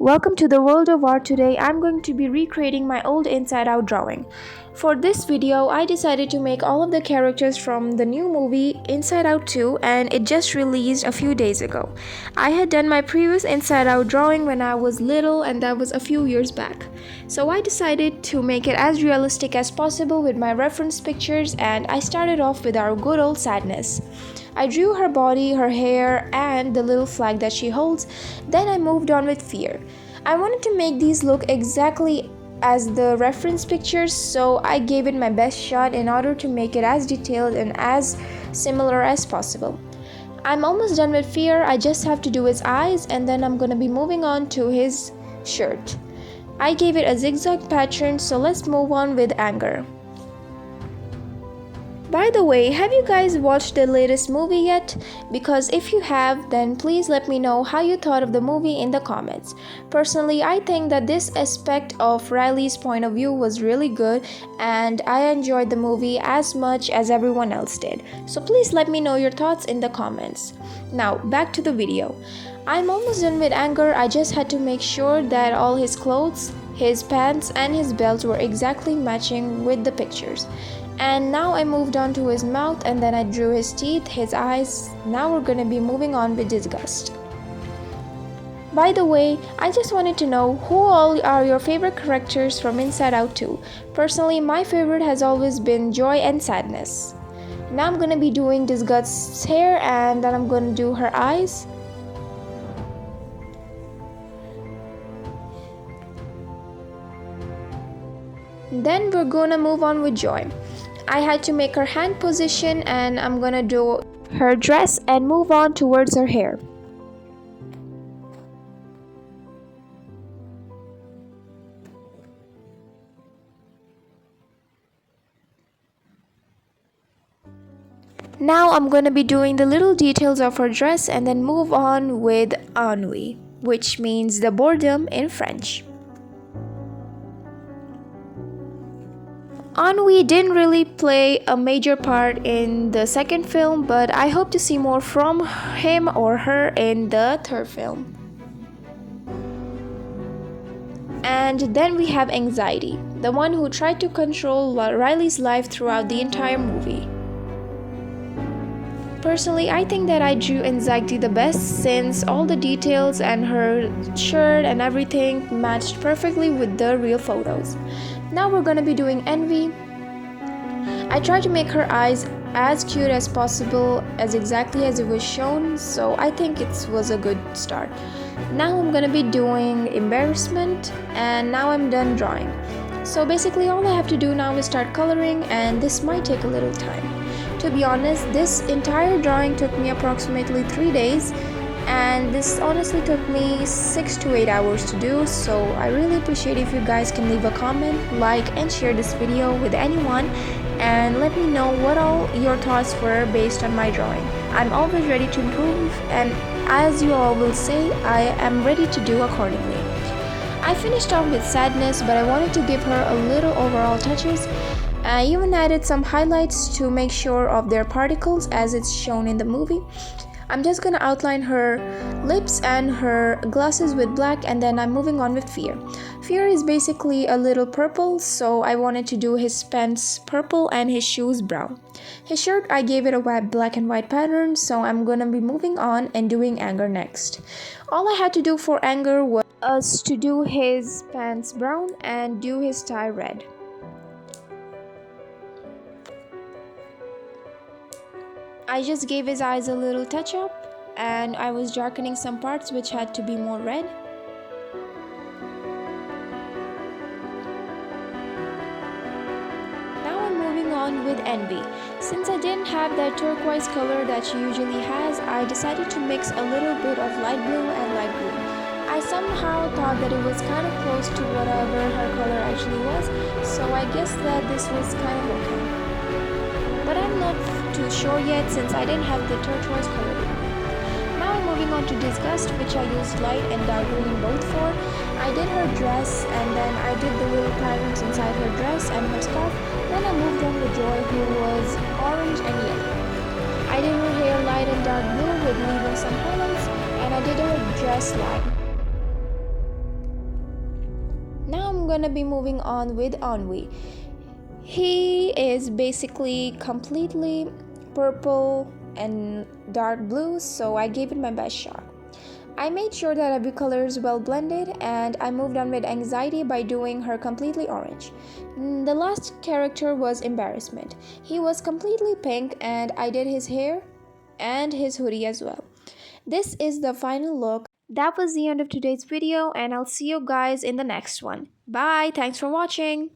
Welcome to the world of art. Today I'm going to be recreating my old inside out drawing. For this video, I decided to make all of the characters from the new movie Inside Out 2 and it just released a few days ago. I had done my previous inside out drawing when I was little and that was a few years back. So I decided to make it as realistic as possible with my reference pictures and I started off with our good old Sadness. I drew her body, her hair, and the little flag that she holds. Then I moved on with Fear. I wanted to make these look exactly as the reference pictures, so I gave it my best shot in order to make it as detailed and as similar as possible. I'm almost done with Fear. I just have to do his eyes and then I'm gonna be moving on to his shirt. I gave it a zigzag pattern, so let's move on with Anger. By the way, have you guys watched the latest movie yet? Because if you have, then please let me know how you thought of the movie in the comments. Personally, I think that this aspect of Riley's point of view was really good and I enjoyed the movie as much as everyone else did. So please let me know your thoughts in the comments. Now, back to the video. I'm almost done with Anger. I just had to make sure that all his clothes, his pants and his belt were exactly matching with the pictures. And now I moved on to his mouth and then I drew his teeth, his eyes. Now we're gonna be moving on with Disgust. By the way, I just wanted to know who all are your favorite characters from Inside Out 2. Personally, my favorite has always been Joy and Sadness. Now I'm gonna be doing Disgust's hair and then I'm gonna do her eyes. Then we're gonna move on with Joy. I had to make her hand position and I'm gonna do her dress and move on towards her hair. Now I'm gonna be doing the little details of her dress and then move on with ennui, which means the boredom in French. Ennui didn't really play a major part in the second film, but I hope to see more from him or her in the third film. And then we have Anxiety, the one who tried to control Riley's life throughout the entire movie. Personally, I think that I drew Anxiety the best since all the details and her shirt and everything matched perfectly with the real photos. Now we're gonna be doing Envy. I tried to make her eyes as cute as possible, as exactly as it was shown, so I think it was a good start. Now I'm gonna be doing Embarrassment and now I'm done drawing. So basically all I have to do now is start coloring and this might take a little time. To be honest, this entire drawing took me approximately 3 days and this honestly took me 6 to 8 hours to do, so I really appreciate if you guys can leave a comment, like and share this video with anyone and let me know what all your thoughts were based on my drawing. I'm always ready to improve and as you all will say, I am ready to do accordingly. I finished off with Sadness, but I wanted to give her a little overall touches. I even added some highlights to make sure of their particles as it's shown in the movie. I'm just gonna outline her lips and her glasses with black and then I'm moving on with Fear. Fear is basically a little purple, so I wanted to do his pants purple and his shoes brown. His shirt, I gave it a black and white pattern, so I'm gonna be moving on and doing Anger next. All I had to do for Anger was to do his pants brown and do his tie red. I just gave his eyes a little touch up and I was darkening some parts which had to be more red. Now I'm moving on with Envy. Since I didn't have that turquoise color that she usually has, I decided to mix a little bit of light blue and light blue. I somehow thought that it was kind of close to whatever her color actually was, so I guess that this was kind of okay. But I'm not too sure yet since I didn't have the turquoise color with me. Now I'm moving on to Disgust, which I used light and dark green both for. I did her dress and then I did the little patterns inside her dress and her scarf. Then I moved on to Joy, who was orange and yellow. I did her hair light and dark blue with leaving some highlights and I did her dress line. gonna be moving on with Ennui. He is basically completely purple and dark blue, so I gave it my best shot. I made sure that every color is well blended, and I moved on with Anxiety by doing her completely orange. The last character was Embarrassment. He was completely pink, and I did his hair and his hoodie as well. This is the final look. That was the end of today's video, and I'll see you guys in the next one. Bye, thanks for watching.